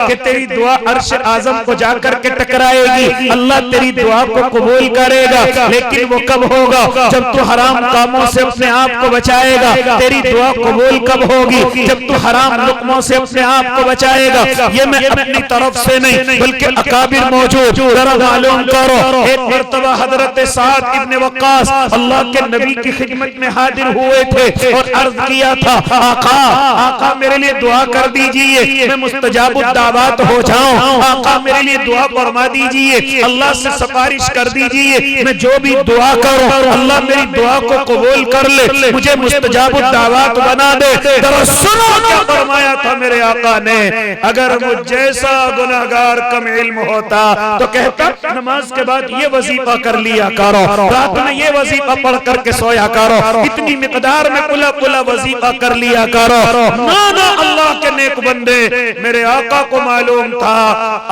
कि तेरी दुआ अर्श आजम को जाकर के टकराएगी, अल्लाह तेरी दुआ को कबूल करेगा। लेकिन वो कब होगा? जब तू हराम कामों से अपने आप को बचाएगा। तेरी दुआ कबूल कब होगी? जब तू हराम लुक़मों से अपने आप को बचाएगा। ये मैं अपनी तरफ से नहीं बल्कि अकाबिर मौजूद, जरा मालूम करो। एक मर्तबा हजरत साद इब्ने वक्कास अल्लाह के नबी की खिदमत में हाजिर हुए थे और अर्ज किया था, आका आका मेरे लिए दुआ कर दीजिए, मैं मुस्तजाबुद दावत हो जाऊं। आका मेरे लिए दुआ फरमा दीजिए, अल्लाह से सिफारिश कर दीजिए, मैं जो भी दुआ करूं अल्लाह मेरी दुआ को कबूल कर ले, मुझे मुस्तजाबुद दावत बना दे। जरा सुनो क्या फरमाया था मेरे आका ने। अगर मुझ जैसा गुनाहगार कम इल्म होता तो कहता नमाज के बाद ये वजीफा कर लिया करो, रात में ये वजीफा पढ़ करके सोया करो, इतनी मिकदार में पुला पुला वजीफा कर लिया करो। ना ना, अल्लाह के नेक बंदे, मेरे आका को मालूम था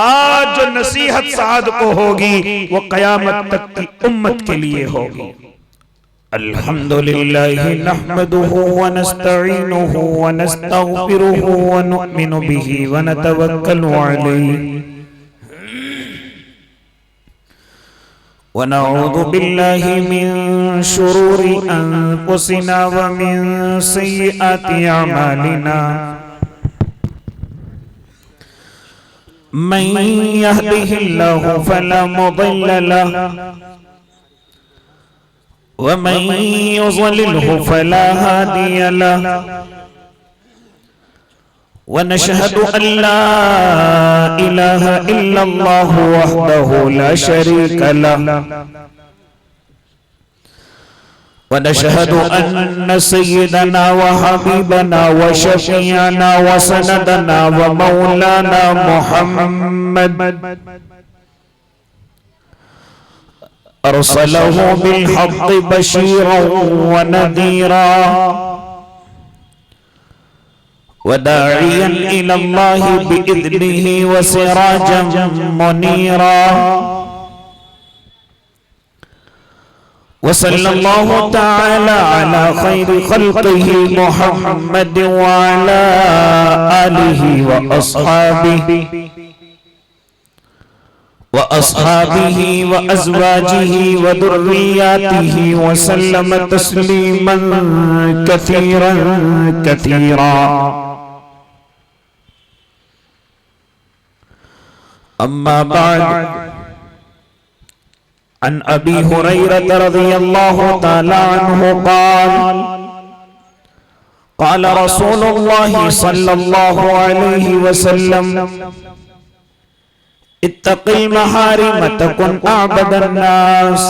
आज जो नसीहत साद को होगी वो कयामत तक की उम्मत के लिए होगी। अल्हम्दुलिल्लाह नहमदुहु व नस्तईनुहु व नस्तगफिरुहु व नुमिनु बिही व नतवक्कलु अलैहि व नऊज़ु बिल्लाहि मिन शुरूरि अनफुसिना व मिन सय्यिआति अमालिना। मन यहदिहिल्लाहु फला मुदिल्ल लहु व मन युज़लिल्हु फला हादिय लहु व नशहदु अल्ला इलाहा इल्लल्लाहु वहदहु ला शरीका लहु व नशहदु अन्न सय्यदना व हबीबना व शफीअना व सनदना व मौलाना मुहम्मद अरसलहु बिलहक़्क़ि बशीरन व नज़ीरा व दाइयन इलल्लाहि बिइज़निहि व सिराजन मुनीरा। व सल्लल्लाहु तआला अला खैरि खल्क़िहि मुहम्मद व अला आलिहि व अस्हाबिही व अज़वाजिही व दुर्रियातिही व सल्लम तस्लीमन कसीरन कसीरा। अम्मा बाद, अन अबी हुरैरह रज़ियल्लाहु तआला अन्हु क़ाल क़ाल रसूलुल्लाह सल्लल्लाहु अलैहि वसल्लम इत्तक़िल महारिम तकुन अअबदन नास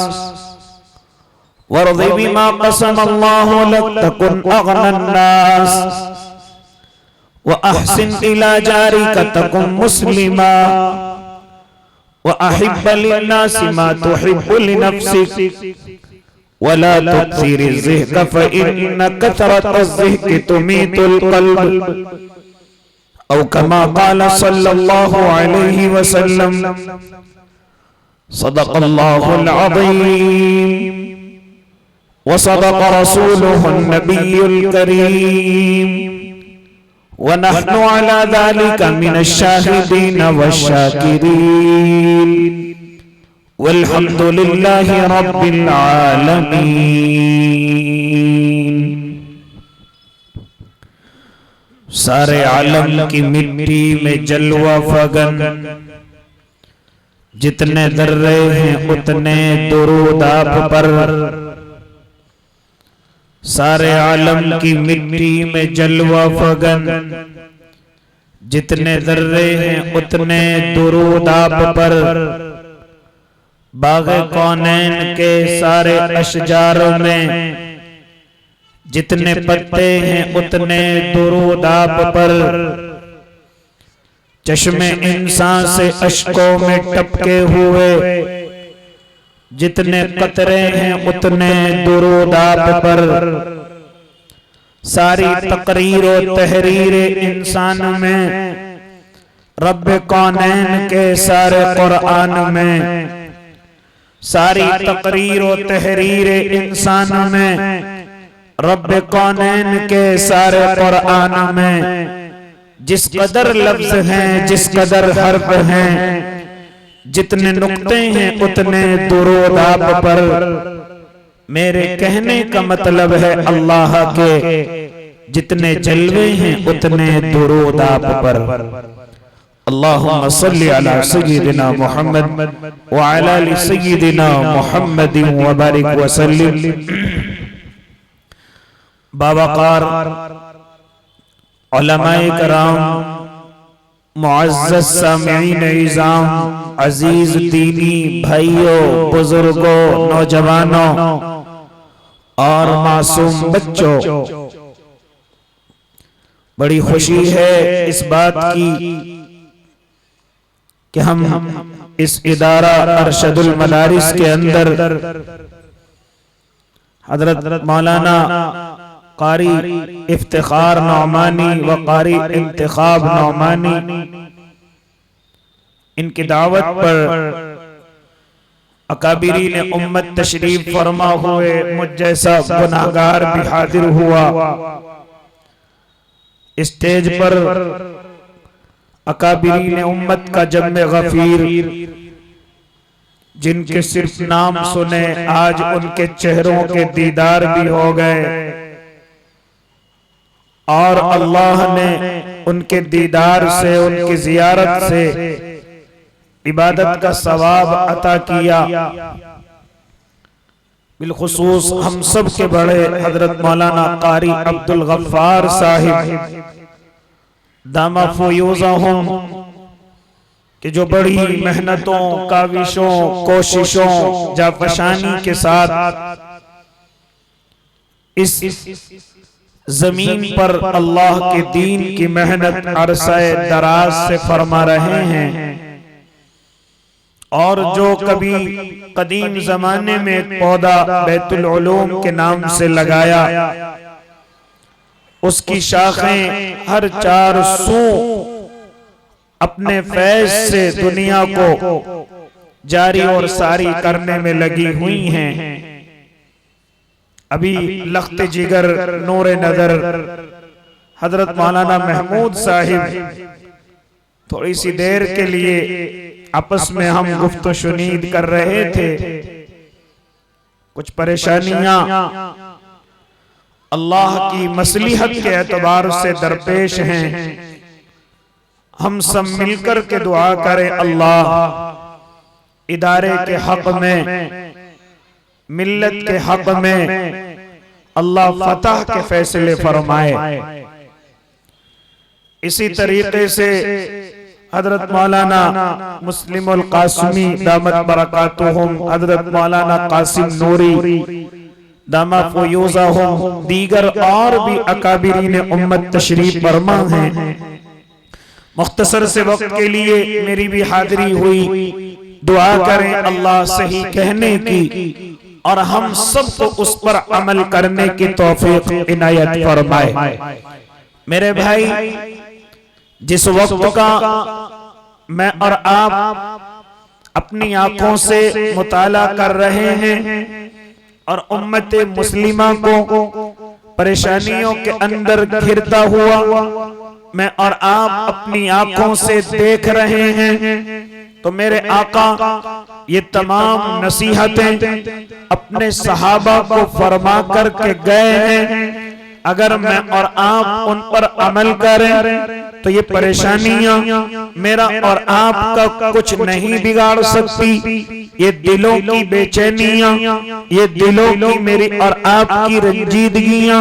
वरज़ि बिमा क़समल्लाहु लक तकुन अग़नन नास व अहसिन इला जारिका तकुन मुस्लिमा व अहिब्ब लिन्नासि मा तुहिब्बु लिनफ्सिक वला तुक्सिरिज़ ज़िह्क फ़इन्न कथरतज़ ज़िह्क तुमीतुल क़ल्ब औ कमा क़ाल सल्लल्लाहु अलैहि वसल्लम। सदक़ल्लाहुल अज़ीम व सदक़ रसूलुहुन नबियुल करीम व नहनु अला ज़ालिका मिनश शाहिदीन वश्शाकिरीन वल्हम्दुलिल्लाहि रब्बिल आलमीन। सारे आलम की मिट्टी में जलवा फगन, जितने दर्रे हैं उतने दुरूद आप पर। सारे आलम की मिट्टी में जलवा फगन, जितने दर्रे हैं उतने दुरूद आप पर। बाग़े कौनैन के सारे अशजारों में जितने पत्ते हैं उतने दुरूद आप पर। चश्मे इंसान से अश्कों में टपके हुए जितने कतरे हैं उतने दुरूद आप पर। सारी तकरीर और तहरीर इंसान में, रब कौनैन के सारे कुरान में, सारी तकरीर और तहरीर इंसान में, रब कौनैन के सारे कुरान में जिस कदर लफ्ज हैं, जिस कदर हर्फ हैं, जितने नुक्ते हैं उतने दुरूद आप पर। मेरे कहने का मतलब है अल्लाह के जितने जलवे हैं उतने दुरूद आप पर। अल्लाहुम्मा सल्ली अला सय्यिदिना मुहम्मद व अला आलि सय्यिदिना मुहम्मद व बारिक व सल्लिम। बावकार उलमाए कराम, मुअज़्ज़ज़ सामिईन इज़ाम, अजीज दीनी भाइयों, बुजुर्गों, नौजवानों और मासूम बच्चों, बड़ी खुशी है इस बात की कि हम इस इदारा अरशदुल मदारिस के अंदर हजरत मौलाना कारी इफ्तिखार नौमानी व कारी इंतखाब नौमानी, इनकी दावत पर अकाबिरीन उम्मत तशरीफ फरमा हुए, मुझ जैसा गुनाहगार भी हाजिर हुआ। स्टेज पर अकाबिरीन उम्मत का जम्मे गफीर, जिनके सिर्फ नाम सुने आज उनके चेहरों के दीदार भी हो गए और अल्लाह ने उनके दीदार से, उनकी जियारत से इबादत का सवाब अता किया। बिलखुसूस हम सब के बड़े हजरत मौलाना कारी अब्दुल गफ्फार साहिब दामा फयूज़हुम कि जो बड़ी मेहनतों, काविशों, कोशिशों, जाफशानी के साथ इस जमीन पर अल्लाह के दीन की मेहनत अरसे दराज से फरमा रहे हैं, और जो कभी कदीम जमाने में एक पौधा बैतुल उलूम के नाम से लगाया, उसकी शाखें हर 4 सू अपने फैज से दुनिया को जारी और सारी करने में लगी हुई हैं। अभी लख्त जिगर नूर नजर हजरत मौलाना महमूद साहिब थोड़ी सी देर के लिए आपस में हम गुफ्त शुनीद कर रहे थे। कुछ परेशानियां अल्लाह की मसलिहत के एतबार से दरपेश हैं। हम सब मिलकर के दुआ करें, अल्लाह इदारे के हक में, मिल्लत के हक में अल्लाह फतह के फैसले फरमाए। इसी तरीके से हजरत मौलाना मुस्लिमुल कासिमी दामत बरकातुहुम, हजरत मौलाना कासिम नूरी दामा फयूज़हुम, दीगर और भी अकाबिरीन उम्मत तशरीफ फरमा हैं। मुख्तसर से वक्त के लिए मेरी भी हाजिरी हुई। दुआ करें अल्लाह सही कहने की और हम सबको उस पर अमल करने की तौफीक इनायत फरमाए। मेरे भाई, जिस वक्त का मैं और आप अपनी आंखों से मुताला कर रहे हैं और उम्मत मुस्लिमा को परेशानियों के अंदर घिरता हुआ मैं और आप अपनी आंखों से देख रहे हैं, तो मेरे आका ये तमाम नसीहतें अपने सहाबा को फरमा करके गए हैं। अगर मैं और आप उन पर अमल करें तो ये परेशानियां मेरा और आपका कुछ नहीं बिगाड़ सकती। ये दिलों की बेचैनियां, ये दिलों की मेरी और आपकी रंजीदगियां,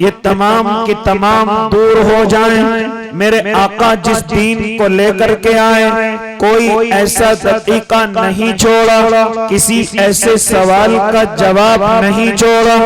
ये तमाम की तमाम दूर हो जाएं। मेरे आका जिस दीन को लेकर के आए, कोई ऐसा तरीका नहीं छोड़ा, किसी ऐसे सवाल का जवाब नहीं छोड़ा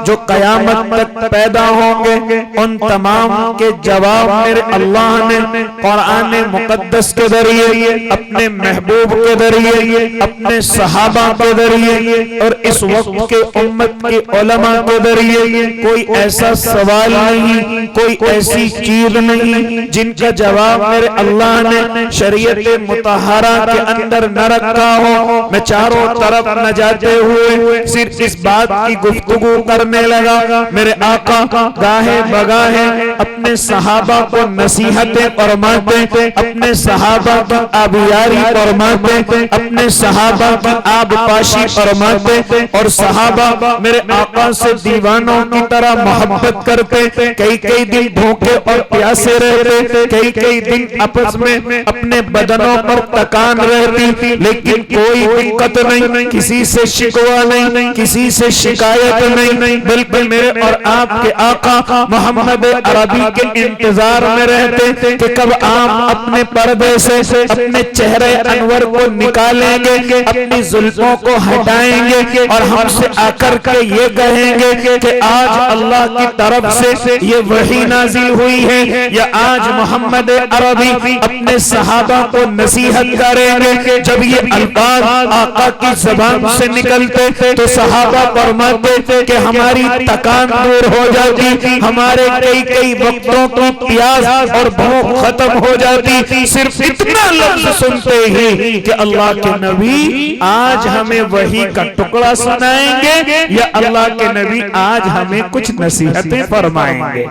जो कयामत तक पैदा होंगे। उन तमाम के जवाब मेरे अल्लाह ने कुरान मुकद्दस के जरिए, अपने महबूब के जरिए, अपने सहाबा के जरिए और इस वक्त के उम्मत के उलमा के जरिए, कोई ऐसा सवाल नहीं, कोई ऐसी चीज नहीं जिनका जवाब मेरे अल्लाह ने शरीयत मुतहरा के अंदर न रखा हो, मैं चारों तरफ न जाते हुए सिर्फ इस बात की गुफ्तगू करने लगा। मेरे आका गाहे बगाहे अपने सहाबा को नसीहतें फरमाते, अपने सहाबा की आबियारी फरमाते, अपने सहाबा की आबपाशी फरमाते और सहाबा मेरे आका से दीवानों की तरह मोहब्बत करते। कई कई दिन भूखे और प्यासे रहते, कई कई दिन आपस में अपने बदनों पर तकान रहती, लेकिन कोई दिक्कत नहीं, किसी से शिकवा नहीं, किसी से शिकायत नहीं, बल्कि मेरे और आपके आका मोहम्मद अरबी के इंतजार में रहते कि कब आप अपने पर्दे से अपने चेहरे अनवर को निकालेंगे, अपनी जुल्फों को हटाएंगे और हमसे आकर के ये कहेंगे कि आज अल्लाह की तरफ से ये वही नाजिल हुई है, या आज मोहम्मद अरबी अपने सहाबा को नसीहत करेंगे। जब ये अल्फाज आका की जुबान से निकलते तो सहाबा फरमाते कि हमारी थकान दूर हो जाती, हमारे कई कई वक्तों की प्यास और भूख खत्म हो जाती। सिर्फ इतना लफ्ज सुनते ही कि अल्लाह के नबी आज हमें वही का टुकड़ा सुनाएंगे, या अल्लाह के नबी आज हमें कुछ नसीहतें फरमाएंगे।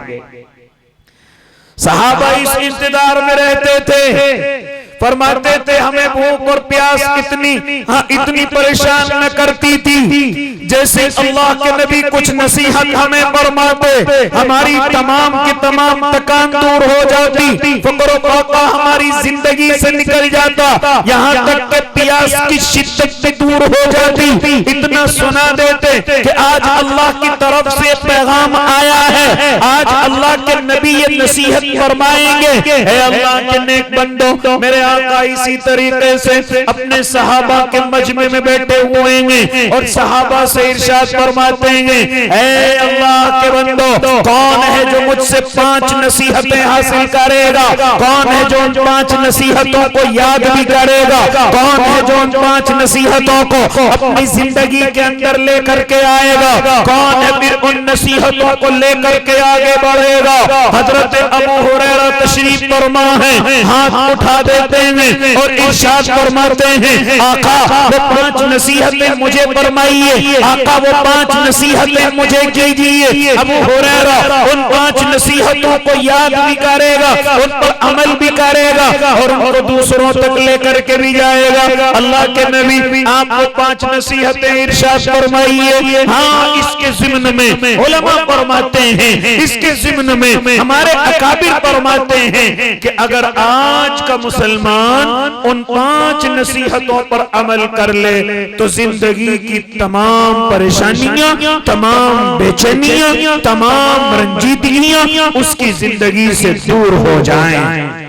सहाबा इस इंतजार में रहते थे, फरमाते थे हमें भूख और प्यास इतनी परेशान न करती थी जैसे अल्लाह के नबी कुछ नसीहत हमें फरमाते, हमारी तमाम की तमाम थकान दूर हो जाती, फक्र व हमारी जिंदगी से निकल जाता, यहाँ तक कि प्यास की शिद्दत से दूर हो जाती। इतना सुना देते कि आज अल्लाह की तरफ से पैगाम आया है, आज अल्लाह के नबी ये नसीहत फरमाएंगे। हे अल्लाह के नेक बंदो, मेरे आका इसी तरीके से अपने सहाबा के मजमे में बैठे हुए हैं और सहाबा से इरशाद फरमाते हैं, ऐ अल्लाह के बंदो, कौन है जो मुझसे 5 नसीहतें हासिल करेगा, कौन है जो उन 5 नसीहतों को याद भी करेगा, कौन है जो उन 5 नसीहतों को अपनी जिंदगी के अंदर लेकर के आएगा, कौन है फिर उन नसीहतों को लेकर के आगे बढ़ेगा। हजरत अबू हुरैरा तशरीफ फरमा है, हाथ उठा देते हैं और इरशाद फरमाते हैं, आका वो 5 नसीहतें मुझे फरमाइए, आका वो 5 नसीहतें मुझे कीजिए। अबू हुरैरा उन 5 नसीहतों को याद भी करेगा, उन पर अमल भी करेगा और उनको दूसरों तक लेकर के भी जाएगा। अल्लाह के नबी आपको 5 नसीहतें इरशाद फरमाइए। हाँ, इसके ज़िम्न में उलमा फरमाते हैं, इसके ज़िम्न में हमारे अकाबिर फरमाते हैं कि अगर आज का मुसलमान उन 5 नसीहतों पर अमल कर ले तो जिंदगी की तमाम परेशानियां, तमाम बेचैनियां, तमाम रंजीदगियां उसकी जिंदगी से दूर हो जाएं।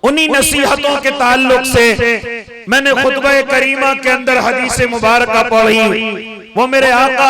उन्हीं नसीहतों के ताल्लुक से मैंने खुतबा करीमा के अंदर हदीस मुबारक पढ़ी। वो मेरे आका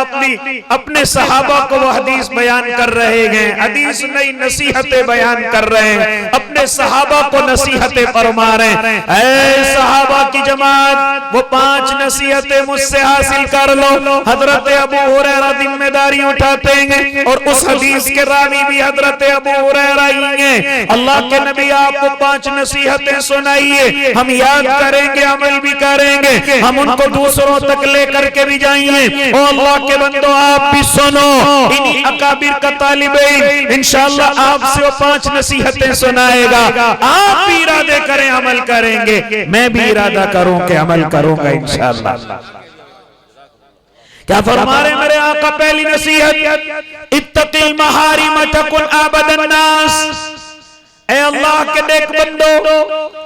अपने सहाबा को वो हदीस बयान कर रहे हैं, हदीस नहीं नसीहतें बयान कर रहे हैं, अपने सहाबा को नसीहतें फरमा रहे हैं। ऐ सहाबा की जमात, वो 5 नसीहतें मुझसे हासिल कर लो। हजरत अबू हुरैरा जिम्मेदारी उठाते हैं और उस हदीस के रावी भी हजरत अबू हुरैरा ही हैं। अल्लाह के नबी आपको 5 नसीहतें सुनाइए, हम याद करेंगे, अमल भी करेंगे, हम उनको दूसरों तक लेकर के भी जाएंगे। ओ अल्लाह के बंदो, आप भी सुनो, इन्हीं अकाबिर का तालिबे इंशाअल्लाह आपसे वो 5 नसीहतें सुनाएगा। आप भी इरादे करें, अमल करेंगे, मैं भी इरादा करूं कि अमल करूंगा इंशाअल्लाह। क्या फरमा रहे मेरे आका? पहली नसीहत, इत्तक़िल महारिम तकुन आबदन नास। ऐ अल्लाह के नेक बंदो,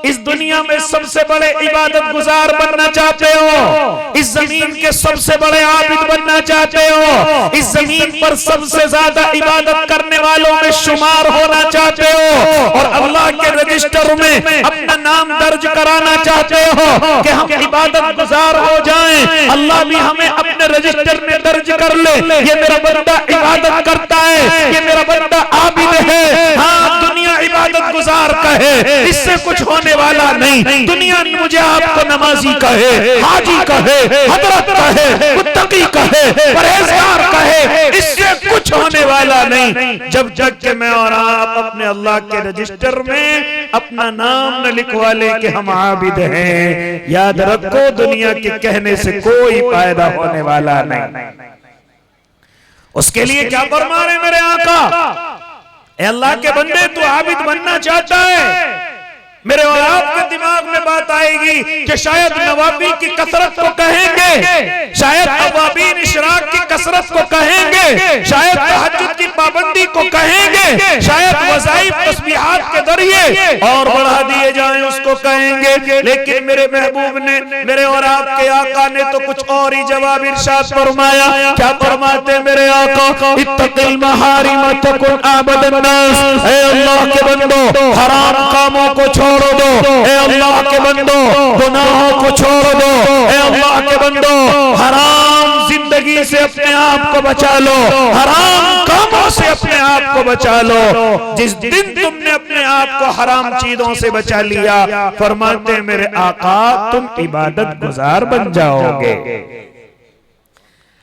इस दुनिया में सबसे बड़े इबादत गुजार बनना चाहते हो, इस जमीन के सबसे बड़े आबिद बनना चाहते हो, इस जमीन पर सबसे ज्यादा इबादत करने वालों में शुमार होना चाहते हो और अल्लाह के रजिस्टर में अपना नाम दर्ज कराना चाहते हो कि हम इबादत गुजार हो जाएं, अल्लाह भी हमें अपने रजिस्टर में दर्ज कर ले, ये मेरा बंदा इबादत करता है, ये मेरा बंदा आबिद है। हाँ, दुनिया इबादत गुजार कहे, इससे कुछ होने वाला नहीं। दुनिया मुझे आपको नमाजी कहे, हाजी कहे, हजरत कहे, मुत्तकी कहे, परहेजगार कहे, इससे कुछ होने वाला नहीं जब तक कि मैं और आप अपने अल्लाह के रजिस्टर में अपना नाम न लिखवा ले कि हम आबिद हैं। याद रखो, दुनिया के कहने से कोई फायदा होने वाला नहीं। उसके लिए क्या फरमा रहे मेरे आका, ए अल्लाह के बंदे, तू आबिद बनना चाहता है, मेरे और आपके दिमाग में बात आएगी कि शायद नवाबी की कसरत को कहेंगे, शायद अवाबीन इशराक की कसरत को कहेंगे, शायद तहज्जुद की पाबंदी को कहेंगे, शायद वज़ाइफ तस्बीहात के जरिए और बढ़ा दिए जाएं उसको कहेंगे। लेकिन मेरे महबूब ने, मेरे और आपके आका ने तो कुछ और ही जवाब इरशाद फरमाया। क्या फरमाते मेरे आका, इत्तक़िल महारिम तकुन आबदन नास, ऐ अल्लाह के बंदो हराम कामों को छोड़ दो, ए अल्लाह के बंदो गुनाहों को छोड़ दो, ए अल्लाह के बंदो हराम जिंदगी से अपने आप को बचा लो, हराम कामों से अपने आप को बचा लो। जिस दिन तुमने अपने आप को हराम चीजों से बचा लिया, फरमाते मेरे आका, तुम इबादत गुजार बन जाओगे।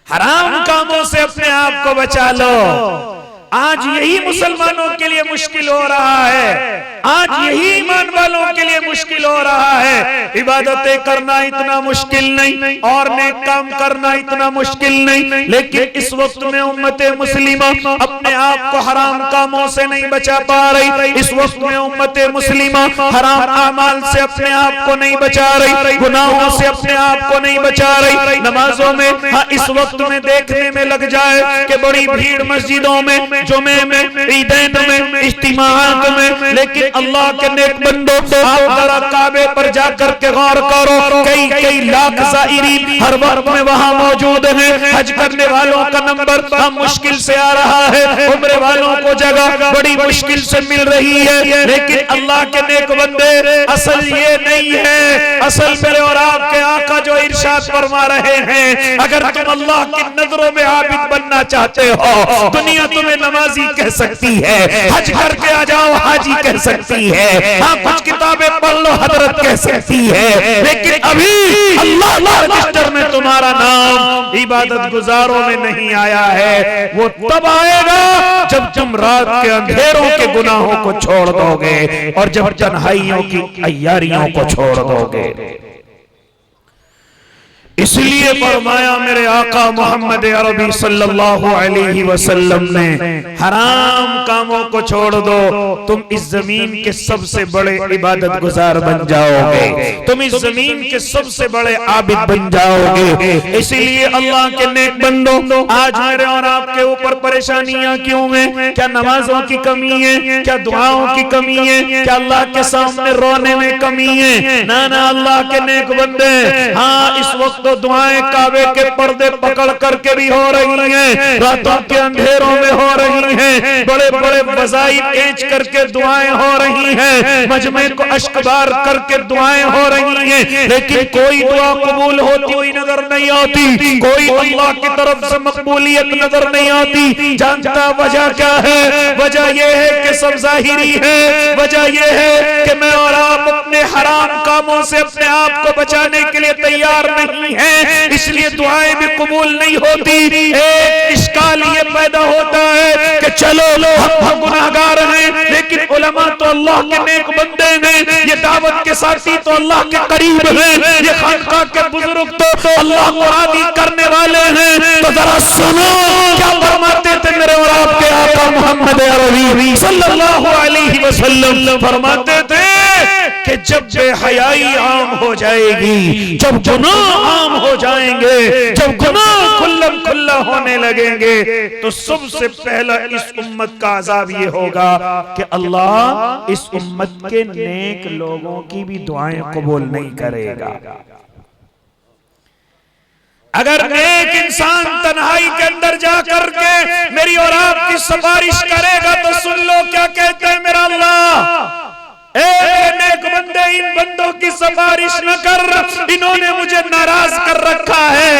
हराम कामों से अपने आप को बचा लो। आज यही मुसलमानों के लिए मुश्किल हो रहा है, आज यही ईमान वालों के लिए मुश्किल हो रहा है। इबादतें करना इतना मुश्किल नहीं और नेक काम करना इतना मुश्किल नहीं, लेकिन इस वक्त में उम्मते मुस्लिमा अपने आप को हराम कामों से नहीं बचा पा रही। इस वक्त में उम्मते मुस्लिमा हराम अमाल से अपने आप को नहीं बचा रही, गुनाहों से अपने आप को नहीं बचा रही। नमाजों में, हाँ, इस वक्त में देखने में लग जाए कि बड़ी भीड़ मस्जिदों में, जुमे में, ईदैन में, इज्तिमाआत में, लेकिन अल्लाह के नेक बंदो, आप जरा काबे पर जाकर के गौर करो, कई लाख ज़ाइरीन हर वक्त में वहां मौजूद हैं। हज करने वालों का नंबर हम मुश्किल से आ रहा है, उम्रे वालों को जगह बड़ी मुश्किल से मिल रही है, लेकिन अल्लाह के नेक बंदे, असल ये नहीं है। असल मेरे और आपके आका जो इरशाद फरमा रहे हैं, अगर तुम अल्लाह की नजरों में आबिद बनना चाहते हो, दुनिया तुम्हें नमाजी कह सकती है, हज करके आ जाओ हाजी कह सकती है, हाँ कुछ किताबें पढ़ लो हजरत कह सकती है, लेकिन अभी अल्लाह के रजिस्टर में तुम्हारा नाम इबादत गुजारों में नहीं आया है। वो तब आएगा जब तुम रात के अंधेरों के गुनाहों को छोड़ दोगे और जब तन्हाइयों की अय्यारियों को छोड़ दोगे। इसलिए फरमाया मेरे आका मोहम्मद अरबी सल्लल्लाहु अलैहि वसल्लम ने, हराम कामों को छोड़ दो, तुम इस जमीन के सबसे बड़े इबादत गुजार बन जाओगे, तुम इस जमीन के सबसे बड़े आबिद बन जाओगे। इसीलिए अल्लाह के नेक बंदो, आज मेरे और आपके ऊपर परेशानियां क्यों हैं? क्या नमाजों की कमी है? क्या दुआओं की कमी है? क्या अल्लाह के सामने रोने में कमी है? ना ना, अल्लाह के नेक बंदे, हाँ इस वक्त तो दुआएं काबे के पर्दे पकड़ करके भी हो रही हैं, रातों के अंधेरों में हो रही हैं, बड़े बड़े वज़ाइफ खींच करके दुआएं हो रही हैं, मजमे को अश्कबार करके दुआएं हो रही हैं, लेकिन कोई दुआ कबूल होती हुई नजर नहीं आती, कोई अल्लाह की तरफ से मकबूलियत नजर नहीं आती। जानता वजह क्या है? वजह यह है कि सब ज़ाहिरी है, वजह यह है कि मैं और आप अपने हराम कामों से अपने आप को बचाने के लिए तैयार नहीं है, इसलिए दुआएं भी कबूल नहीं होती। एक इश्काल ये पैदा होता है कि चलो हम गुनाहगार हैं, लेकिन उलमा तो अल्लाह के नेक बंदे हैं, ये दावत के साथी तो अल्लाह के करीब हैं, ये खानका के बुजुर्ग तो अल्लाह को राज़ी करने वाले हैं। तो जरा सुनो क्या फरमाते थे मेरे और आपके आका मोहम्मद अरबी सल्लल्लाहु अलैहि वसल्लम, फरमाते थे कि जब बेहयाई आम हो जाएगी, जब गुनाह आम हो जाएंगे, जब गुनाह खुल्लम खुल्ला होने लगेंगे, तो सबसे पहला इस उम्मत का अजाब ये होगा कि अल्लाह इस उम्मत के नेक लोगों की भी दुआएं कबूल नहीं करेगा। अगर नेक इंसान तन्हाई के अंदर जाकर के मेरी और आपकी सिफारिश करेगा तो सुन लो क्या कहते हैं मेरा अल्लाह, नेक बंदे इन बंदों की सिफारिश न कर, इन्होंने मुझे नाराज कर रखा है,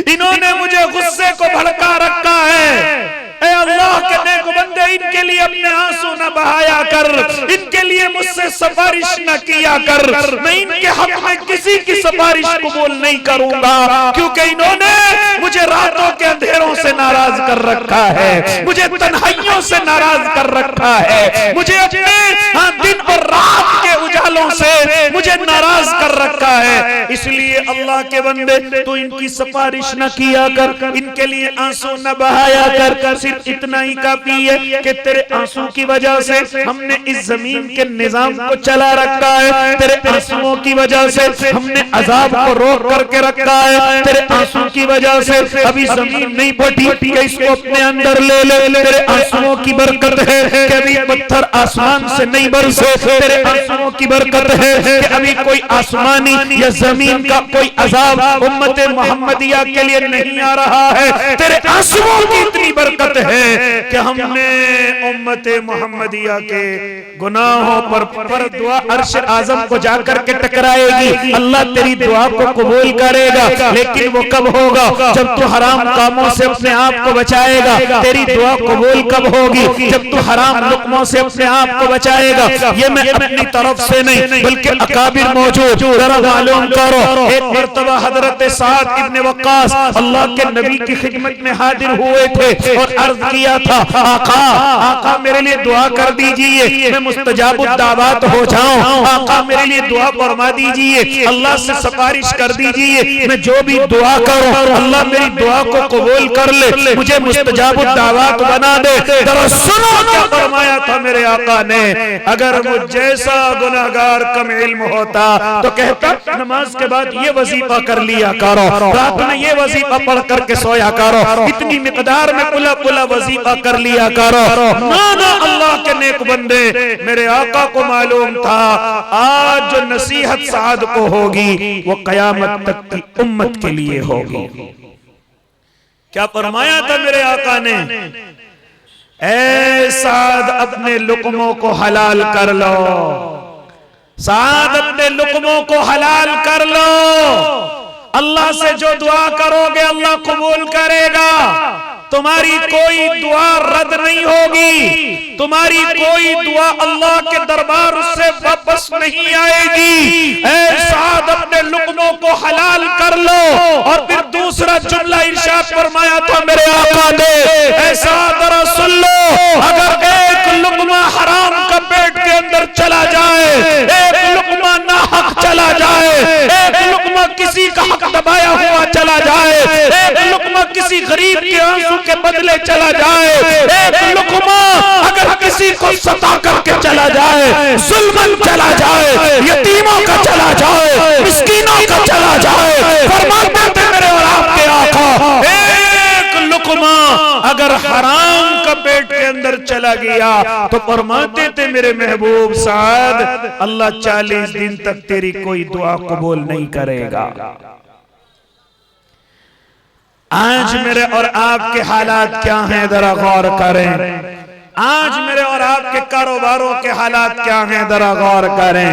इन्होंने मुझे गुस्से को भड़का रखा है। ए अल्लाह के नेक बंदे, इनके लिए अपने आंसू न बहाया कर, इनके लिए मुझसे सिफारिश न किया कर, मैं इनके हक में किसी की सिफारिश कबूल नहीं करूंगा, क्योंकि इन्होंने मुझे रातों के अंधेरों से नाराज कर रखा है, मुझे तन्हाइयों से नाराज कर रखा है, मुझे अपने दिन और रात के उजालों से मुझे नाराज कर रखा है। इसलिए अल्लाह के बंदे, तो इनकी सिफारिश न किया कर, इनके लिए आंसू न बहाया कर। सिर्फ इतना ही काफी है कि तेरे आंसू की वजह से हमने इस जमीन के निजाम को चला रखा है, तेरे आंसुओं की वजह से हमने अजाब को रोक करके रखा है, तेरे आंसू की वजह से अभी जमीन नहीं फटी कि इसको अपने अंदर ले ले, तेरे आंसुओं की बरकत है कि अभी पत्थर आसमान से नहीं बरसे, तेरे आंसुओं की बरकत है कि अभी कोई आसमानी या जमीन का कोई अजाब उम्मत मोहम्मदिया के लिए नहीं आ रहा है, तेरे आंसुओं की इतनी बरकत है कि हमने उम्मत मोहम्मदिया के गुनाहों पर दुआ अर्श आजम को जाकर के टकराएगी। अल्लाह तेरी दुआ को कबूल करेगा, लेकिन वो कब होगा? जब तू हराम कामों से अपने आप को बचाएगा। तेरी दुआ कबूल कब होगी? जब तू हराम लुक़मों से अपने आप को बचाएगा। ये मैं अपनी तरफ से नहीं बल्कि अकाबिर मौजूद, जरा मालूम करो। एक मर्तबा हजरत साद इब्ने वक्कास अल्लाह के नबी की खिदमत में हाजिर हुए थे और अर्ज किया था, आका मेरे लिए दुआ कर दीजिए, मैं मुस्तजाबुद दावत हो जाऊं। आका मेरे लिए दुआ फरमा दीजिए, अल्लाह से सिफारिश कर दीजिए, मैं जो भी दुआ करूं अल्लाह मेरी दुआ को कबूल कर ले, मुझे मुस्तजाबुद दावत बना दे। जरा सुनो क्या फरमाया था मेरे आका ने। अगर मुझ जैसा गुनाहगार कम इल्म होता तो कहता नमाज के बाद ये वजीफा कर लिया करो, रात में ये वजीफा पढ़ करके सोया करो, इतनी मिकदार में कुला कुला वजीफा कर लिया करो। ना अल्लाह के नेक बंदे, मेरे आका को मालूम था आज जो नसीहत साद को होगी वो कयामत तक की उम्मत के लिए होगी। क्या फरमाया था मेरे आका ने? ऐ साद अपने लुक़मों को हलाल कर लो, साद अपने लुक़मों को हलाल कर लो। अल्लाह से जो दुआ करोगे अल्लाह कबूल करेगा। तुम्हारी कोई दुआ रद्द नहीं होगी, तुम्हारी कोई दुआ अल्लाह के दरबार से वापस नहीं आएगी। ऐ साद अपने लुक़मों को हलाल कर लो। और फिर दूसरा जुमला इरशाद फरमाया था मेरे आका ने, ऐसा दरा सुन लो, अगर एक लुक़मा हराम का पेट के अंदर चला जाए, एक लुक़मा नाहक चला जाए, एक लुक़मा किसी का हक दबाया हुआ चला जाए, एक लुक़मा किसी गरीब के आंसू के बदले चला जाए, एक लुक़मा अगर किसी को सता करके चला जाए, जुल्मन चला जाए, यतीमों का चला जाए, मिस्कीनों का चला जाए, फरमाते थे मेरे और आपके आका, एक लुक़मा अगर हराम का पेट के अंदर चला गया तो फरमाते थे मेरे महबूब साद, अल्लाह 40 दिन तक तेरी कोई दुआ कबूल नहीं करेगा। आज मेरे और आपके हालात क्या हैं जरा गौर करें। आज मेरे और आपके कारोबारों के हालात क्या हैं जरा गौर करें।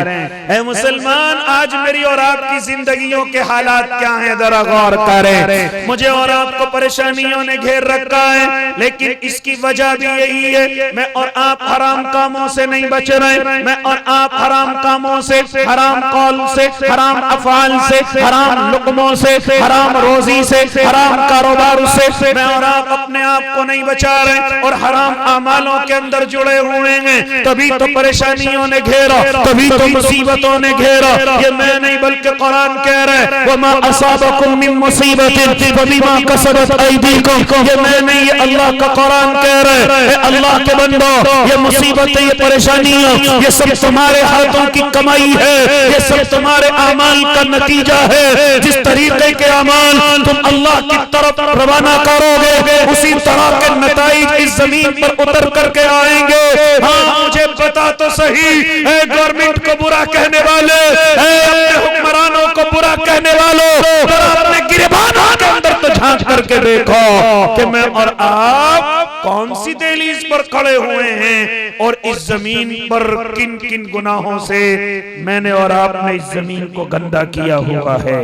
ऐ मुसलमान, आज मेरी और आपकी जिंदगियों के हालात क्या हैं जरा गौर करें। मुझे और आपको परेशानियों ने घेर रखा है, लेकिन इसकी वजह भी यही है, मैं और आप हराम कामों से नहीं बच रहे। मैं और आप हराम कामों से, हराम कौल से, हराम अफआल से, हराम लुक़मों से, हराम रोजी से, हराम कारोबार से मैं और आप अपने आप को नहीं बचा रहे और हराम अमालों के अंदर जुड़े हुए हैं। तभी तो परेशानियों ने घेरा, तभी तो मुसीबतों ने घेरा। ये मैं नहीं बल्कि कुरान कह रहा है, वमा असाबकुम मिन मुसीबतिन फबिमा कसबत अयदीकुम। ये मैं नहीं, ये अल्लाह का कुरान कह रहा है। अल्लाह के बंदो, ये मुसीबतें, ये परेशानियां, ये सब तुम्हारे हाथों की कमाई है, ये सब तुम्हारे अमाल का नतीजा है। जिस तरीके के अमाल तुम अल्लाह की तरफ रवाना करोगे, उसी तरह के नताइज इस जमीन पर उतर करके आएंगे। हाँ, मुझे पता तो सही, गवर्नमेंट को बुरा कहने वाले, अपने हुक्मरानों को बुरा कहने वालों, अपने गिरबानों के अंदर तो झांक करके देखो कि मैं और आप कौन सी दहलीज पर खड़े हुए हैं और इस जमीन पर किन किन गुनाहों से मैंने और आपने इस जमीन को गंदा किया हुआ है।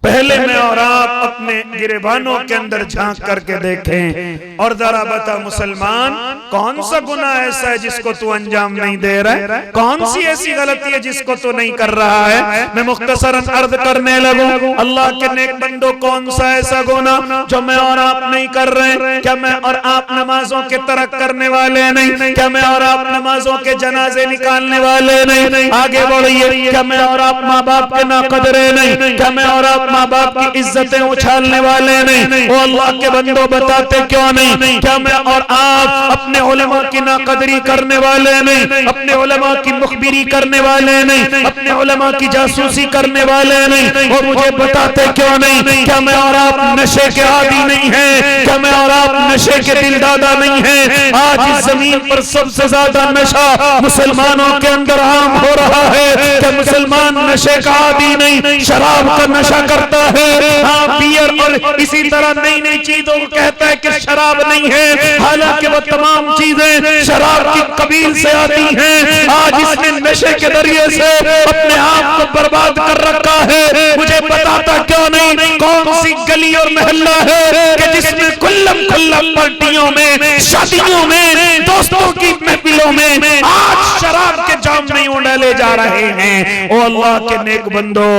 पहले मैं और आप अपने गिरेबानों के अंदर झांक करके देखें और जरा बता मुसलमान, कौन सा गुनाह ऐसा है जिसको तू अंजाम नहीं दे रहा है? कौन सी ऐसी गलती है जिसको तू नहीं कर रहा है? मैं मुख्तसरन अर्ज करने लगूं, अल्लाह के नेक बंदो, कौन सा ऐसा गुनाह जो मैं और आप नहीं कर रहे? क्या मैं और आप नमाजों के तरक करने वाले नहीं? क्या मैं और आप नमाजों के जनाजे निकालने वाले नहीं? आगे बढ़िए, क्या मैं और आप माँ बाप के नाकदरे नहीं? क्या मैं और आप माँ बाप की इज्जतें उछालने वाले नहीं? ओ अल्लाह के बंदो बताते क्यों नहीं? क्या मैं और आप अपने उलमा की नाकदरी करने वाले नहीं? अपने उलमा की मुखबिरी करने वाले नहीं? अपने उलमा की जासूसी करने वाले नहीं? और मुझे बताते क्यों नहीं? क्या मैं और आप नशे के आदी नहीं है? क्या मैं और आप नशे के दिलदादा नहीं है? आज इस जमीन पर सबसे ज्यादा नशा मुसलमानों के अंदर आम हो रहा है। क्या मुसलमान नशे का आदी नहीं, शराब का नशा करता है? हाँ, बियर और इसी तरह नई नई चीजों को कहता है कि शराब नहीं है, हालांकि वो तमाम चीजें शराब की कबील से आती हैं। आज इसने नशे के जरिए से अपने आप को बर्बाद कर रखा है। मुझे बताता क्यों नहीं? कौन सी गली और मोहल्ला है कि जिसमें खुल्लम खुल्ला पार्टियों में, शादियों में, दोस्तों की महफिलों में आज शराब के जाम नहीं उड़ाले जा रहे हैं? ओ अल्लाह के नेक बंदो,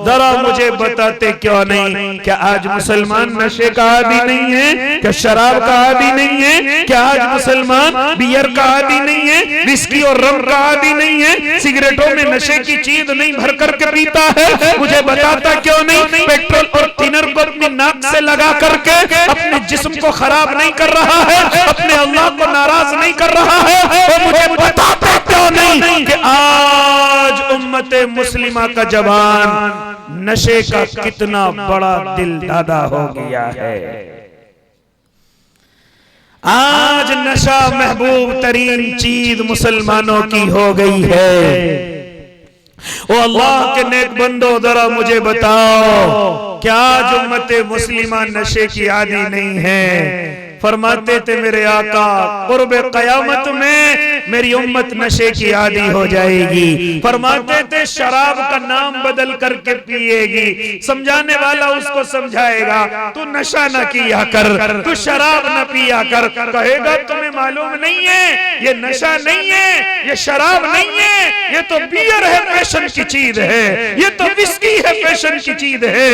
जरा मुझे बताते क्यों नहीं? क्या आज मुसलमान नशे का आदी नहीं है? क्या शराब का आदी नहीं है? क्या आज मुसलमान बियर का आदी नहीं है? विस्की और रम का आदी नहीं है? सिगरेटों में नशे की चीज नहीं भर करके पीता है? मुझे बताता क्यों नहीं? पेट्रोल और थिनर को अपनी नाक से लगा करके अपने जिस्म को खराब नहीं कर रहा है, अपने अल्लाह को नाराज नहीं कर रहा है? और मुझे बताते क्यों नहीं कि आज उम्मते मुस्लिमा का जवान नशे का कितना बड़ा दिल दादा हो गया है? आज नशा महबूब तरीन चीज मुसलमानों की हो गई है। ओ अल्लाह के नेक बंदो, जरा मुझे बताओ, क्या आज उम्मते मुस्लिमा नशे की आदी नहीं है? फरमाते थे मेरे आका, कुर्बे क़यामत में मेरी उम्मत नशे की आदी हो जाएगी। फरमाते थे शराब का नाम बदल करके पिएगी। समझाने वाला उसको समझाएगा, तू नशा न किया कर, तू शराब न पिया कर। कहेगा तुम्हें मालूम नहीं है, ये नशा नहीं है, ये शराब नहीं है, ये तो बियर है, फैशन की चीज है, ये तो विस्की है, फैशन की चीज है।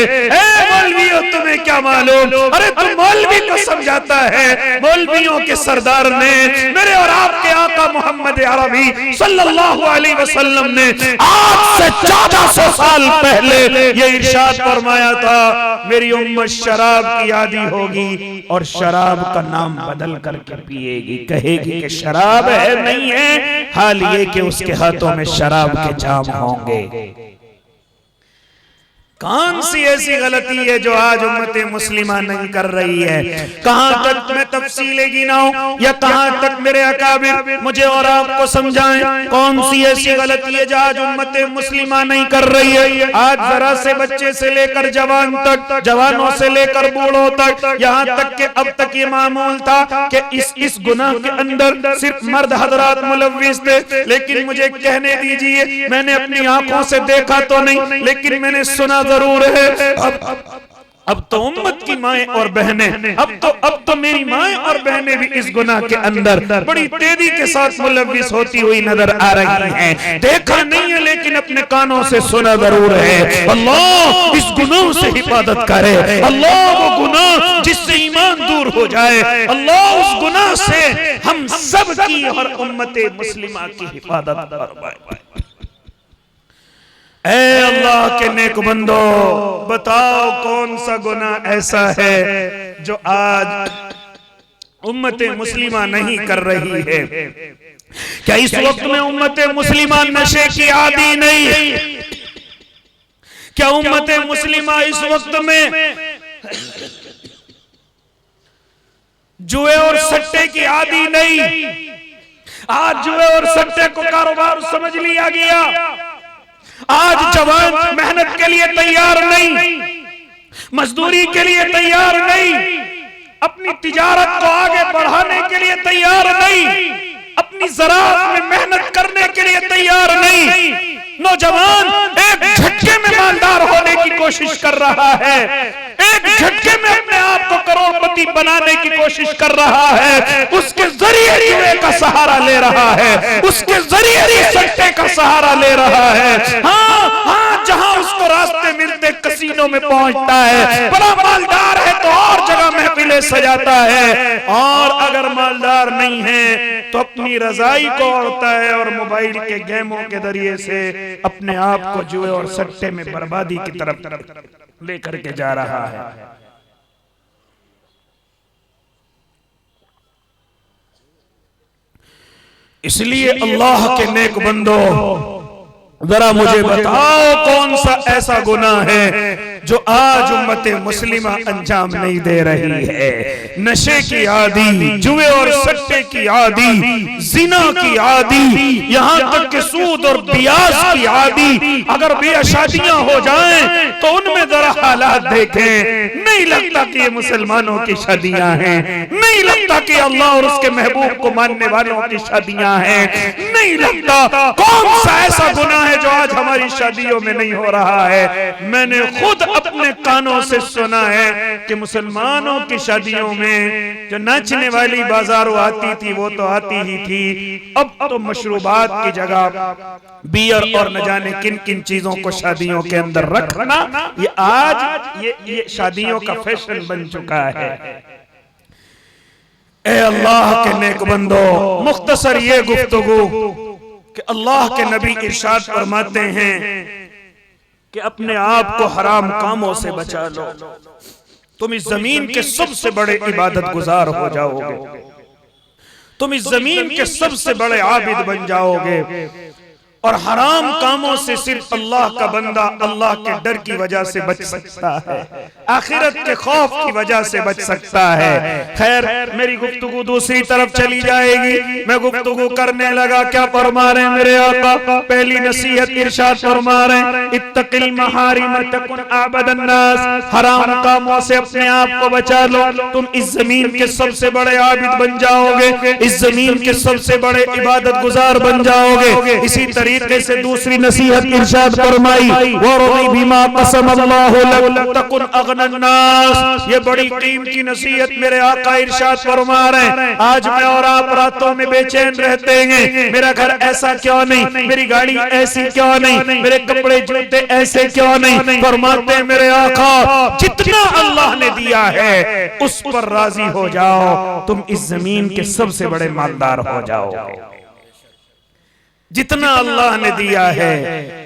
मौलवियों तुम्हें क्या मालूम? अरे तुम मौलवी को समझाता है। मौलवियों के सरदार ने, मेरे और आपके आका मोहम्मद अरबी सल्लल्लाहु अलैहि वसल्लम ने आज से 1400 साल पहले ये इरशाद फरमाया था, मेरी उम्मत शराब की आदी होगी और शराब का नाम बदल करके पिएगी। कहेगी कि शराब है, नहीं है, हाल ये कि उसके हाथों में शराब के जाम होंगे। कौन सी ऐसी गलती है जो आज उम्मते मुस्लिमा नहीं कर रही है? कहां तक मैं तफसीलें गिनाऊं या कहां तक मेरे अकाबिर मुझे और आपको समझाएं? कौन सी ऐसी गलती है जो आज उम्मते मुस्लिमा नहीं कर रही है? आज जरा से बच्चे से लेकर जवान तक, जवानों से लेकर बूढ़ों तक, यहाँ तक कि अब तक ये मामूल था कि इस गुनाह के अंदर सिर्फ मर्द हजरात मुलव्विस थे। लेकिन मुझे कहने दीजिए, मैंने अपनी आंखों से देखा तो नहीं, लेकिन मैंने सुना जरूर है। अब तो उम्मत की माएं और बहनें, अब तो मेरी माएं और बहनें भी इस गुनाह के अंदर बड़ी तेजी के साथ मुलव्विस होती हुई नजर आ रही हैं। देखा नहीं है लेकिन अपने कानों से सुना जरूर है। अल्लाह इस गुनाह से हिफाजत करे, अल्लाह वो गुनाह जिससे ईमान दूर हो जाए, अल्लाह उस गुनाह से हम सब की और उम्मते मुस्लिमा की हिफाजत फरमाए। ऐ अल्लाह के नेक बंदो, बताओ कौन सा गुनाह ऐसा है जो आज उम्मते मुस्लिमा नहीं कर रही है? क्या इस वक्त में उम्मते मुस्लिमा नशे की आदी नहीं? क्या उम्मते मुस्लिमा इस वक्त में जुए और सट्टे की आदी नहीं? आज जुए और सट्टे को कारोबार समझ लिया गया। आज जवान मेहनत के लिए तैयार नहीं, मजदूरी के लिए तैयार नहीं, अपनी तिजारत को आगे बढ़ाने के लिए तैयार नहीं, अपनी ज़राअत में मेहनत करने के लिए तैयार नहीं। नौजवान एक झटके में मालदार होने की कोशिश कोशिश कर रहा है, एक झटके में अपने आप को करोड़पति बनाने की कोशिश कर रहा है, उसके जरिए जुए का सहारा ले रहा है, उसके जरिए सट्टे का सहारा ले रहा है। हाँ, जहां उसको रास्ते मिलते कसीनों में पहुंचता है, बड़ा मालदार है तो और जगह महफिलें सजाता है, और अगर मालदार नहीं है तो अपनी रजाई को ओढ़ता है और मोबाइल के गेमों के जरिए से अपने आप को जुए और सट्टे में बर्बादी की तरफ लेकर के जा रहा है। इसलिए अल्लाह के नेक बंदो, जरा मुझे बताओ कौन सा ऐसा गुनाह है जो आज उम्मते मुस्लिमा अंजाम नहीं दे रही है। नशे की आदी, जुए और सट्टे की आदी, जिना की आदी, यहाँ तक कि सूद और बियास की आदी। अगर भी शादियां हो जाएं तो उनमें जरा हालात देखें, नहीं लगता कि ये मुसलमानों की शादियां हैं, नहीं लगता कि अल्लाह और उसके महबूब को मानने वालों की शादियां हैं, नहीं लगता। कौन सा ऐसा गुनाह है जो आज हमारी शादियों में नहीं हो रहा है? मैंने खुद अपने कानों से सुना है कि मुसलमानों की शादियों में जो नाचने वाली बाजारों आती थी वो तो आती ही थी, अब तो मशरूबात की जगह बियर और न जाने किन किन चीजों को शादियों के अंदर रखना, ये आज ये शादियों का फैशन बन चुका है। ए अल्लाह के नेक बंदो, मुख्तसर ये गुफ्तगू कि अल्लाह के नबी इरशाद फरमाते हैं कि अपने आप को हराम कामों से बचा लो, तुम इस जमीन के सबसे बड़े इबादत गुजार हो जाओगे, तुम इस जमीन के सबसे बड़े आबिद बन जाओगे। और हराम कामों से सिर्फ अल्लाह का बंदा अल्लाह के डर की वजह से बच सकता है, आखिरत के खौफ की वजह से बच सकता है। खैर, मेरी गुफ्तगू दूसरी तरफ चली जाएगी। मैं गुफ्तगू करने लगा, क्या फरमा रहे मेरे आका? पहली नसीहत इरशाद फरमा रहे, इत्तकिल महारिम तकुन आबदन नास, हराम कामों से अपने आप को बचा लो, तुम इस जमीन के सबसे बड़े आबिद बन जाओगे, इस जमीन के सबसे बड़े इबादत गुजार बन जाओगे। इसी तरीके से दूसरी नसीहत इरशाद फरमाई, वरज़ी बिमा क़सम अल्लाहु लक तकुन अग़नन नास। ये बड़ी कीमती नसीहत मेरे आका इरशाद फरमा रहे हैं। आज मैं और आप रातों में बेचैन रहते हैं, मेरा घर ऐसा क्यों नहीं, मेरी गाड़ी ऐसी क्यों नहीं, मेरे कपड़े जूते ऐसे क्यों नहीं। फरमाते हैं मेरे आका, जितना अल्लाह ने दिया है उस पर राजी हो जाओ, तुम इस जमीन के सबसे बड़े मालदार हो जाओगे। जितना अल्लाह ने दिया है,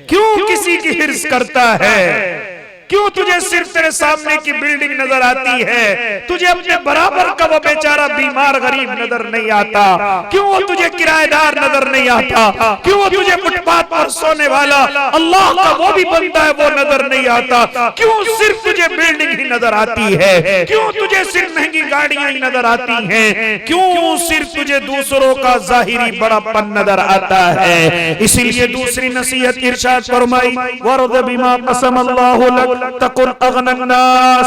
क्यों किसी की हिर्स करता है? क्यों तुझे सिर्फ तेरे सामने की बिल्डिंग नजर आती है, तुझे अपने बराबर का वो बेचारा बीमार गरीब नजर नहीं आता? क्यों वो तुझे किराएदार नजर नहीं आता? क्यों वो तुझे फुटपाथ पर सोने वाला अल्लाह का वो भी बनता है वो नजर नहीं आता? क्यों सिर्फ तुझे बिल्डिंग ही नजर आती है? क्यों तुझे सिर्फ महंगी गाड़ियां ही नजर आती हैं? क्यों सिर्फ तुझे दूसरों का जाहिरी बड़ापन नजर आता है? इसीलिए दूसरी नसीहत इरशाद फरमाई, वरज़ बिमा क़सम अल्लाहु लक तकुन अग़नन नास,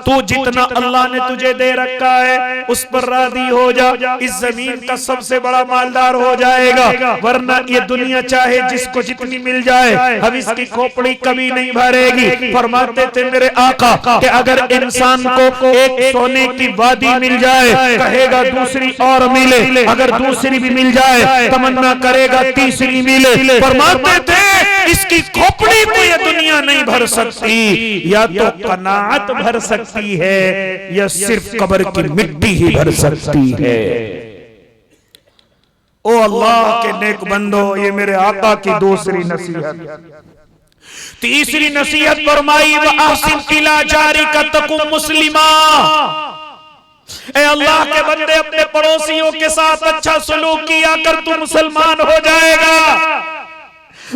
तू जितना अल्लाह ने तुझे दे रखा है उस पर राजी हो जा, इस जमीन का सबसे बड़ा मालदार हो जाएगा। वरना ये दुनिया चाहे जिसको जितनी मिल जाए, अब इसकी खोपड़ी कभी नहीं भरेगी। फरमाते थे मेरे आका कि अगर इंसान को एक सोने की वादी मिल जाए, कहेगा दूसरी और मिले, अगर दूसरी भी मिल जाए तमन्ना करेगा तीसरी मिले। फरमाते थे इसकी खोपड़ी को ये दुनिया नहीं भर सकती, या तो कनात भर सकती है या सिर्फ कब्र की मिट्टी ही भर सकती है। ओ अल्लाह के नेक बंदो, ये मेरे आका की दूसरी नसीहत। तीसरी नसीहत फरमाई, व अहसिन इला जारिका तकुम मुस्लिमा। ए अल्लाह के बंदे, अपने पड़ोसियों के साथ अच्छा सलूक किया कर, तू मुसलमान हो जाएगा।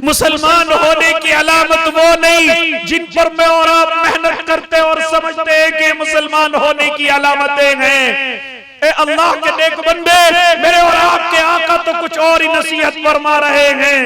मुसलमान होने की अलामत वो नहीं जिन पर मैं और आप मेहनत करते और समझते हैं कि मुसलमान होने की अलामतें हैं। ए अल्लाह के नेक बंदे, मेरे और आपके आका तो कुछ और ही नसीहत फरमा रहे हैं।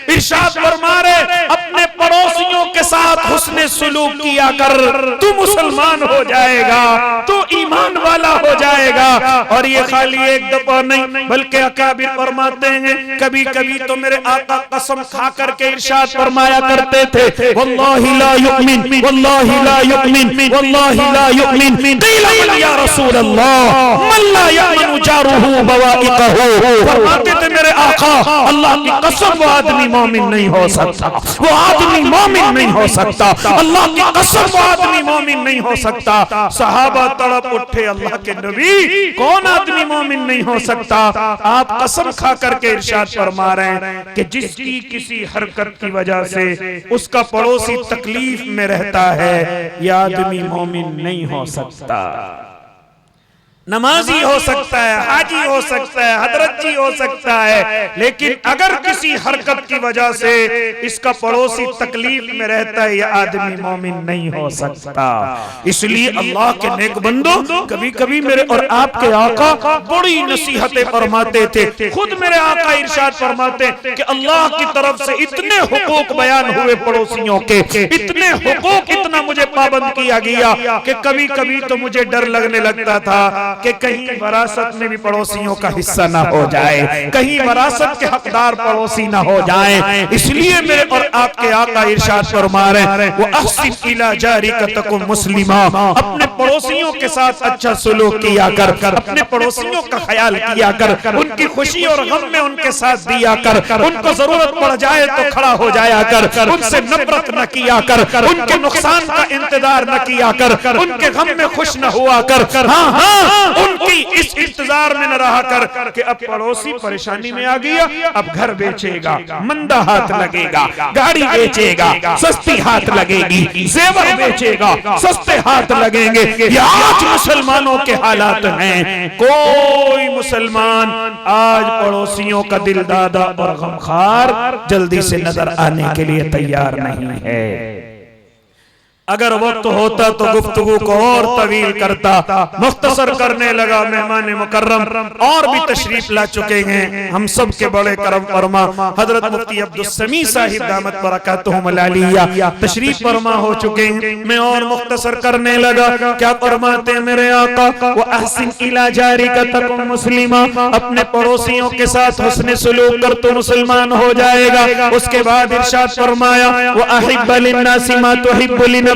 इरशाद फरमा रहे, अपने पड़ोसियों के साथ हुस्न सुलूक किया कर, तू मुसलमान हो जाएगा, तू ईमान वाला हो जाएगा। और ये खाली एक दफा नहीं बल्कि अकाबिर फरमाते हैं कभी कभी तो मेरे आका कसम खा करके इरशाद फरमाया करते थे, वल्लाहि ला युमिन, वल्लाहि ला युमिन, वल्लाहि ला युमिन, क़ीला मन या रसूल अल्लाह मन ला यमनु जारुहु बवाइकहु। फरमाते थे मेरे आका अल्लाह की कसम वो आदमी मोमिन नहीं हो सकता, वो आदमी मोमिन नहीं हो सकता, अल्लाह की कसम वो आदमी मोमिन नहीं हो सकता। सहाबा तड़प उठे, अल्लाह के नबी कौन आदमी मोमिन नहीं हो सकता? आप कसम खा करके इरशाद फरमा रहे हैं कि जिसकी किसी हरकत की वजह से उसका पड़ोसी तकलीफ में रहता है, यह आदमी मोमिन नहीं हो सकता। नमाजी हो सकता है, हाजी हो सकता है, हजरत जी हो सकता है, लेकिन अगर किसी हरकत की वजह से इसका पड़ोसी तकलीफ में रहता है, यह आदमी मोमिन नहीं हो सकता। इसलिए अल्लाह के नेक बंदो, कभी कभी मेरे और आपके आका बड़ी नसीहतें फरमाते थे। खुद मेरे आका इरशाद फरमाते कि अल्लाह की तरफ से इतने हुकूक बयान हुए पड़ोसियों के, इतने हुकूक, इतना मुझे पाबंद किया गया कि कभी कभी तो मुझे डर लगने लगता था कि कहीं विरासत में भी पड़ोसियों का हिस्सा ना हो जाए, कहीं विरासत के हकदार पड़ोसी ना हो जाए। इसलिए मेरे और आपके आका इरशाद फरमा रहे हैं, वो अहसिन इला जारिकतकुम मुस्लिमा, अपने पड़ोसियों के साथ अच्छा सुलूक किया कर, अपने पड़ोसियों का ख्याल किया कर, उनकी खुशी और गम में उनके साथ दिया कर, उनको जरूरत पड़ जाए तो खड़ा हो जाया कर, उनसे नफरत न किया कर, उनके नुकसान का इंतजार न किया कर, उनके गम में खुश न हुआ कर। हाँ हाँ, उनकी इस इंतजार में न रहा कर कि अब पड़ोसी परेशानी में आ गया, अब घर बेचेगा, मंदा हाथ लगेगा, गाड़ी बेचेगा, सस्ती हाथ लगेगी, जेवर बेचेगा, सस्ते हाथ लगेंगे। ये आज मुसलमानों के हालात हैं। कोई मुसलमान आज पड़ोसियों का दिल दादा और गमखार जल्दी से नजर आने के लिए तैयार नहीं है। अगर वक्त होता तो गुफ्तगू को और तवील करता, मुख्तसर करने लगा। मेहमान मुकर्रम और भी तशरीफ ला चुके हैं, हम सब के बड़े करम फरमा हजरत मुफ्ती अब्दुल समी साहिब दामत बरकातुहुम अलिया तशरीफ फरमा हो चुके हैं। मैं और मुख्तसर करने लगा। क्या फरमाते हैं मेरे आका, वो अहसिन इला जारिकतकुम मुस्लिमा, अपने पड़ोसियों के साथ हुस्न सुलूक कर तो मुसलमान हो जाएगा। उसके बाद इरशाद फरमाया, वो अहिब्ब लिन्नासि मा तुहिब्बु लिनफ्सिक,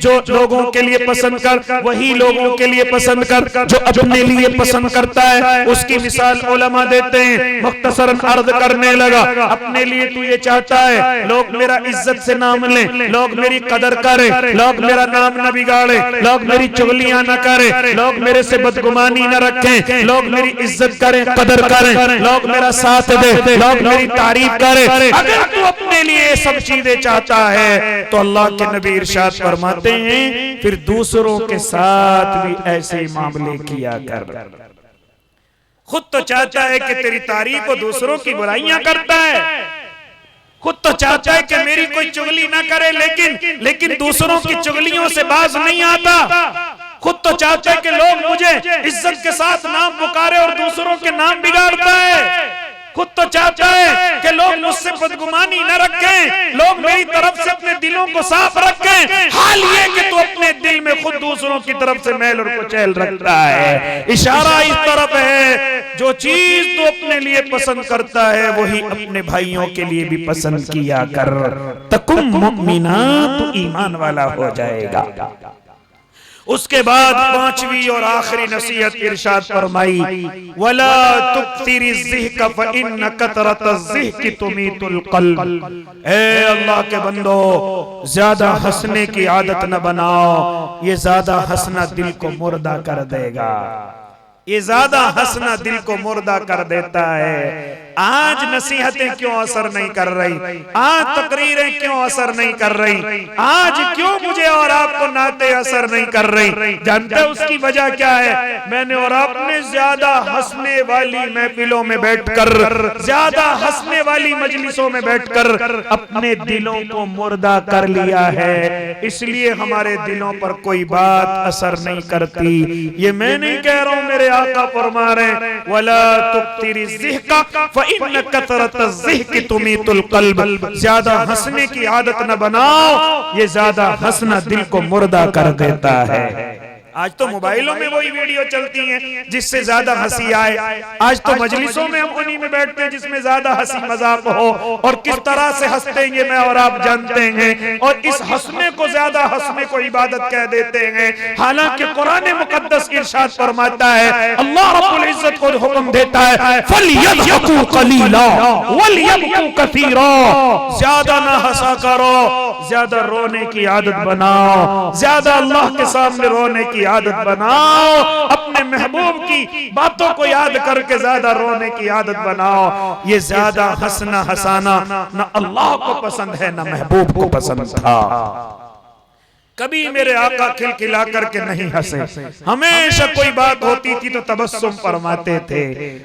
जो लोगों के लिए पसंद कर वही लोगों के लिए पसंद कर, जो अपने लिए पसंद करता है उसकी मिसाल उलमा देते हैं। मुख्तसरन अर्ज करने लगा, अपने लिए तू ये चाहता है लोग मेरा इज्जत से नाम लें, लोग मेरी कदर करें, लोग मेरा नाम न बिगाड़े, लोग मेरी चुगलियां न करें, लोग मेरे से बदगुमानी न रखें, लोग मेरी इज्जत करें, कदर करें, लोग मेरा साथ दे, लोग मेरी तारीफ करें। अगर तू अपने लिए सब चीजें चाहता है तो अल्लाह के नबी इरशाद फरमाते हैं फिर दूसरों के साथ भी ऐसे ही मामले किया कर। खुद तो चाहता है कि तेरी तारीफ और दूसरों की बुराइयां करता है, खुद तो चाहता है कि मेरी कोई चुगली ना करे, लेकिन दूसरों की चुगलियों से बाज नहीं आता। खुद तो चाहता है कि लोग मुझे इज्जत के साथ नाम पुकारे और दूसरों के नाम बिगाड़ता है। खुद तो चाहता है कि लोग मुझसे बदगुमानी न रखें, लोग मेरी तरफ से अपने दिलों को साफ रखें। हाल ये कि तू अपने दिल में खुद दूसरों की तरफ से मैल और कुचैल रखता है। इशारा इस तरफ है, जो चीज तू अपने लिए पसंद करता है वही अपने भाइयों के लिए भी पसंद किया कर। तकुम मुमिना, तू ईमान वाला हो जाएगा। उसके बाद पांचवी और आखिरी नसीहत इरशाद फरमाई, वला तुक्तिरी ज़िह्क फ़इन्न कतरतज़्ज़िह्क तुमीतुल क़ल्ब। ए अल्लाह के बंदो, ज्यादा हंसने की आदत न बनाओ, ये ज्यादा हंसना दिल को मुर्दा कर देगा। ये ज्यादा हंसना दिल को मुर्दा कर देता है। आज नसीहतें क्यों असर नहीं कर रही, आज तकरीरें क्यों असर नहीं कर रही, आज क्यों मुझे और आपको नाते असर नहीं कर रही? जानते हैं उसकी वजह क्या है? मैंने और आपने ज्यादा हंसने वाली महफिलों में बैठकर, ज्यादा हंसने वाली मजलिसों में बैठकर अपने दिलों को मुर्दा कर लिया है। इसलिए हमारे दिलों पर कोई बात असर नहीं करती। ये मैं नहीं कह रहा हूं, मेरे आका फरमा रहे हैं, वला तुक्तिरी ज़िह्का फ़इन्न कसरतज़्ज़िहक़ि तुमीतुल क़ल्ब, ज्यादा हंसने की आदत न बनाओ, ये ज्यादा हंसना दिल को मुर्दा कर देता है। आज तो मोबाइलों में वही वीडियो चलती हैं जिससे ज्यादा हंसी आए। आज तो मजलिसों में हम उन्हीं में बैठते हैं जिसमें ज्यादा हंसी मजाक हो, और किस तरह से हंसते हैं ये मैं और आप जानते हैं। और इस हंसने को, ज्यादा हंसने को इबादत कह देते हैं। हालांकि कुरान मुकद्दस इरशाद फरमाता है, अल्लाह रब्बुल इज्जत को हुक्म देता है, फलयज़हकू क़लीला वलयबकू कसीरा, ज्यादा ना हंसा करो, ज्यादा रोने की आदत बनाओ, ज्यादा अल्लाह के सामने रोने की आदत बनाओ, अपने महबूब की बातों को याद करके ज्यादा रोने की आदत बनाओ। ये ज्यादा हंसना हंसाना न अल्लाह को पसंद है न महबूब को पसंद था। कभी मेरे आका खिलखिला करके नहीं हंसे, हमेशा कोई बात होती थी तो तबस्सुम फरमाते थे।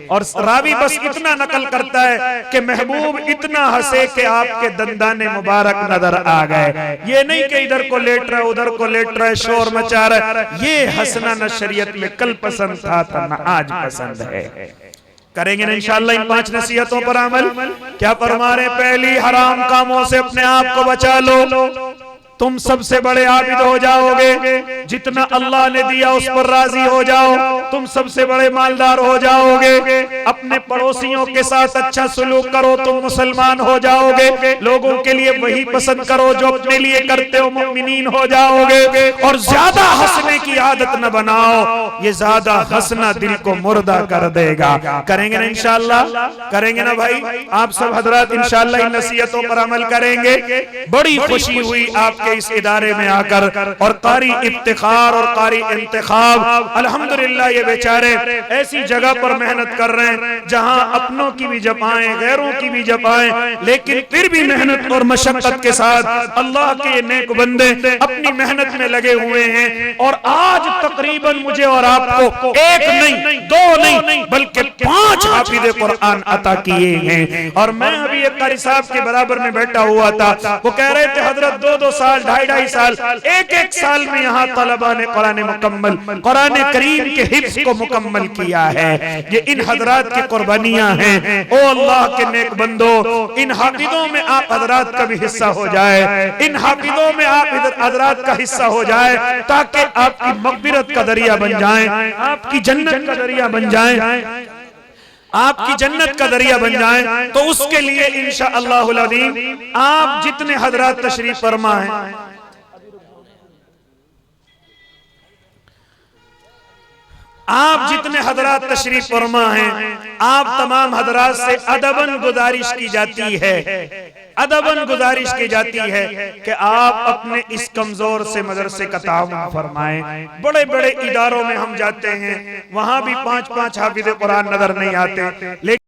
और रावी बस इतना नकल करता है कि महबूब इतना हंसे कि आपके दंदाने मुबारक नजर आ गए। ये नहीं कि इधर को लेट रहा है उधर को लेट रहा है, शोर मचा रहा है। ये हंसना न शरीयत में कल पसंद था न आज पसंद है। करेंगे ना इंशाअल्लाह इन 5 नसीहतों पर अमल। क्या फरमा रहे? पहली, हराम कामों से अपने आप को बचा लो, तुम सबसे बड़े आबिद हो जाओगे। जितना अल्लाह ने दिया उस पर राजी हो जाओ, तुम सबसे बड़े मालदार हो जाओगे। अपने पड़ोसियों के साथ अच्छा सलूक करो, तुम मुसलमान हो जाओगे। लोगों के लिए वही पसंद करो जो अपने लिए करते हो, मुमिनीन हो जाओगे। और ज्यादा हंसने की आदत न बनाओ, ये ज्यादा हंसना दिल को मुर्दा कर देगा। करेंगे ना इंशाअल्लाह? करेंगे ना भाई? आप सब हजरात इंशाअल्लाह इन नसीहतों पर अमल करेंगे। बड़ी खुशी हुई आपके इस इदारे में आकर, और कारी इफ्तिखार और कारी इंतखाब, अल्हम्दुलिल्लाह ये बेचारे ऐसी जगह पर मेहनत कर रहे हैं जहां अपनों की भी जपाएं, गैरों की भी जपाएं, लेकिन फिर भी मेहनत और मशक्कत के साथ अल्लाह के ये नेक बंदे अपनी मेहनत में लगे हुए हैं। और आज तकरीबन मुझे और आपको 1 नहीं 2 नहीं बल्कि 5 हाफिज़े कुरान अता किए हैं। और मैं अभी एक कारी साहब के बराबर में बैठा हुआ था, वो कह रहे थे हजरत 2-2 साल 2.5 साल, एक साल में यहाँ तलबा ने कुरान करीम के हिफ्ज़ को मुकम्मल किया है। ये इन हजरात की कुर्बानियां हैं। ओ अल्लाह के नेक बंदो, इन हाफिज़ों में आप हजरात का भी हिस्सा हो जाए, इन हाफिज़ों में आप हजरात का हिस्सा हो जाए, ताकि आपकी मग़फ़िरत का दरिया बन जाए, आपकी जन्नत का दरिया बन जाए, आपकी जन्नत का दरिया बन जाए। तो उसके लिए इंशाअल्लाहुल अज़ीम आप जितने हजरात तशरीफ फरमा हैं, आप जितने हजरात तशरीफ फरमा हैं, आप तमाम हजरात से अदबन गुजारिश की जाती है, अदबन गुजारिश की जाती है कि आप अपने इस कमजोर से मदरसे का ताउन फरमाएं। बड़े बड़े इदारों में हम जाते हैं, वहां भी 5-5 हाफिज़े कुरान नजर नहीं आते, लेकिन